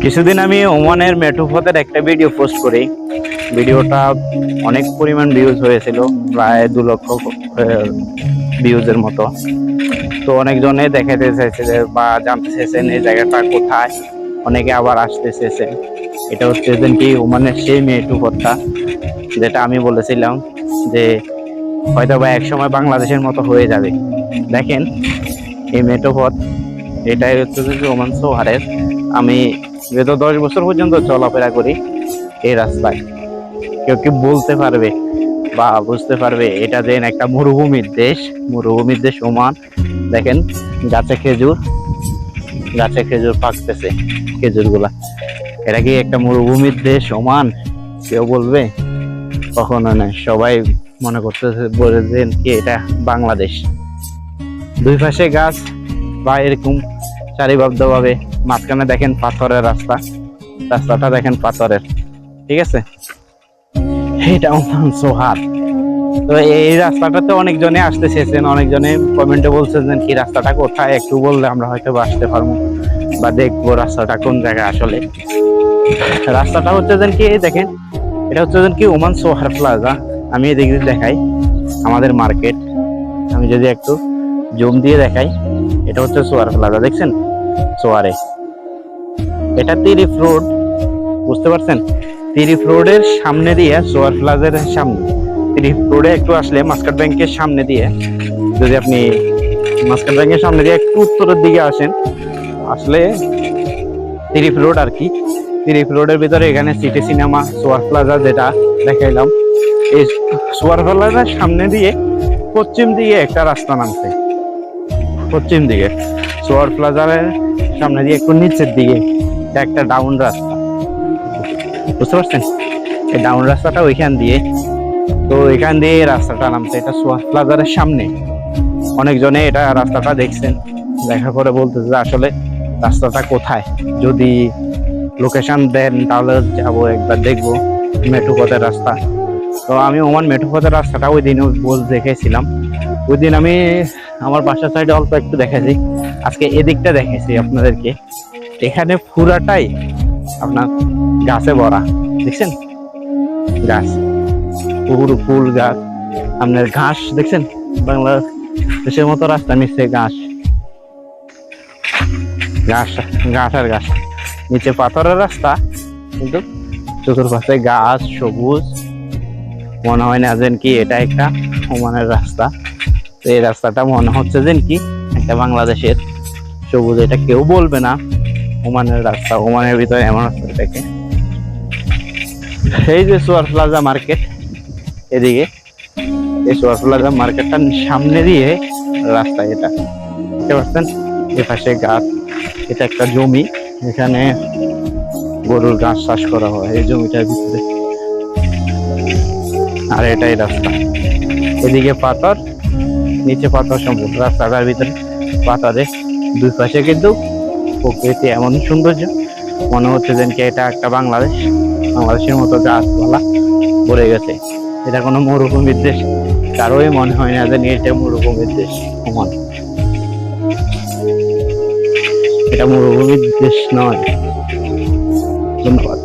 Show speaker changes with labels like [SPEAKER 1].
[SPEAKER 1] কিছুদিন আমি ওমানের মেঠো পথের একটা ভিডিও পোস্ট করি। ভিডিওটা অনেক পরিমাণ ভিউজ হয়েছিল, প্রায় 2 লক্ষ ভিউজের মতো। তো অনেকজনে দেখাতে চাইছে বা জানতে চাইছেন এই জায়গাটা কোথায়, অনেকে আবার আসতে চেয়েছেন। এটা হচ্ছে কি ওমানের সেই মেঠো পথটা, যেটা আমি বলেছিলাম যে হয়তো বা একসময় বাংলাদেশের মতো হয়ে যাবে। দেখেন এই মেঠো পথ, এটাই হচ্ছে যে ওমান শহরের। আমি গত 10 বছর পর্যন্ত চলাফেরা করি এই রাস্তায়। কেউ কি বলতে পারবে বা বুঝতে পারবে এটা যে একটা মরুভূমির দেশ, মরুভূমির দেশ ওমান। দেখেন গাছে খেজুর পাকতেছে, খেজুর গুলা। এটা কি একটা মরুভূমির দেশ ওমান? কেউ বলবে? কখনো নয়। সবাই মনে করতেছে বলেছেন কি এটা বাংলাদেশ। দুই পাশে গাছ বা এরকম সারিবদ্ধ ভাবে, মাঝখানে দেখেন পাথরের রাস্তাটা দেখেন পাথরের, ঠিক আছে। এটা ওমান শহর। তো এই রাস্তাটাতে অনেকজনে আসতে চেয়েছেন, অনেকজনে কমেন্টে বলছেন কি রাস্তাটা কোথায়, একটু বললে আমরা হয়তো আসতে পারবো বা দেখবো রাস্তাটা কোন জায়গায়। আসলে রাস্তাটা হচ্ছে কি দেখেন, এটা হচ্ছে কি ওমান সোহার প্লাজা। আমি এদিকে দেখাই আমাদের মার্কেট, আমি যদি একটু জুম দিয়ে দেখাই, এটা হচ্ছে সোয়ার প্লাজা। দেখছেন সোয়ারে, এটা তিরিফ রোড, বুঝতে পারছেন? তিরিফ রোডের সামনে দিয়ে, সোয়ার প্লাজার সামনে তিরিফ রোডে একটু আসলে মাস্কাট ব্যাংকের সামনে দিয়ে, যদি আপনি মাস্কাট ব্যাংকের সামনে দিয়ে একটু উত্তরের দিকে আসেন, আসলে তিরিফ রোড আর কি। তিরিফ রোডের ভিতরে এখানে সিটি সিনেমা, সোয়ার প্লাজা যেটা দেখাইলাম, এই সোয়ার প্লাজার সামনে দিয়ে পশ্চিম দিকে একটা রাস্তা নামছে। পশ্চিম দিকে সোয়ার প্লাজার সামনে দিয়ে একটু নিচের দিকে একটা ডাউন রাস্তা, বুঝতে পারছেন? এই ডাউন রাস্তাটা ওইখান দিয়ে, তো এখান দিয়ে রাস্তাটা নামছে। এটা সোয়ার প্লাজারের সামনে। অনেকজনে এটা রাস্তাটা দেখছেন, দেখার পরে বলতেছে যে আসলে রাস্তাটা কোথায়, যদি লোকেশন দেন তাহলে যাবো, একবার দেখবো মেঠো পথের রাস্তা। তো আমি ওমান মেঠো পথের রাস্তাটা ওই দিন দেখেছিলাম। ওই দিন আমি আমার বাসার সাইডে অল্প একটু দেখেছি, আজকে এদিকটা দেখেছি আপনাদেরকে। এখানে পুরাটাই আপনার গাছে ভরা, দেখছেন? গাছ, পুরো ফুল গাছ। আপনার ঘাস দেখছেন, বাংলাদেশের মতো রাস্তা নিচে ঘাস আর ঘাস, নিচে পাথরের রাস্তা, কিন্তু চতুর্পাশে গাছ সবুজ। মনে হয় না যেন কি এটা একটা ওমানের রাস্তা। তো এই রাস্তাটা মনে হচ্ছে যেন কি একটা বাংলাদেশের সবুজ। এটা কেউ বলবে না ওমানের রাস্তা। ওমানের ভিতরে এমন রাস্তা থাকে। এই যে সোয়ার প্লাজা মার্কেট, এদিকে এই সোয়ার প্লাজা মার্কেটটার সামনে দিয়ে রাস্তা, এটা বুঝতে পারছেন? এ পাশে গাছ, এটা একটা জমি, এখানে গরুর ঘাস চাষ করা হয় এই জমিটার ভিতরে। আর এটাই রাস্তা, এদিকে পাথর, নিচে পাথর সম্পূর্ণ। রাস্তাটার ভিতরে পাথরে, দুই পাশে কিন্তু প্রকৃতি এমন সৌন্দর্য, মনে হচ্ছে যেন কি এটা একটা বাংলাদেশের মতো গাছপালা ভরে গেছে। এটা কোনো মরুভূমির দেশ, কারোই মনে হয় না যেন এটা মরুভূমির দেশ ওমান। এটা মরুভূমির দেশ নয়। ধন্যবাদ।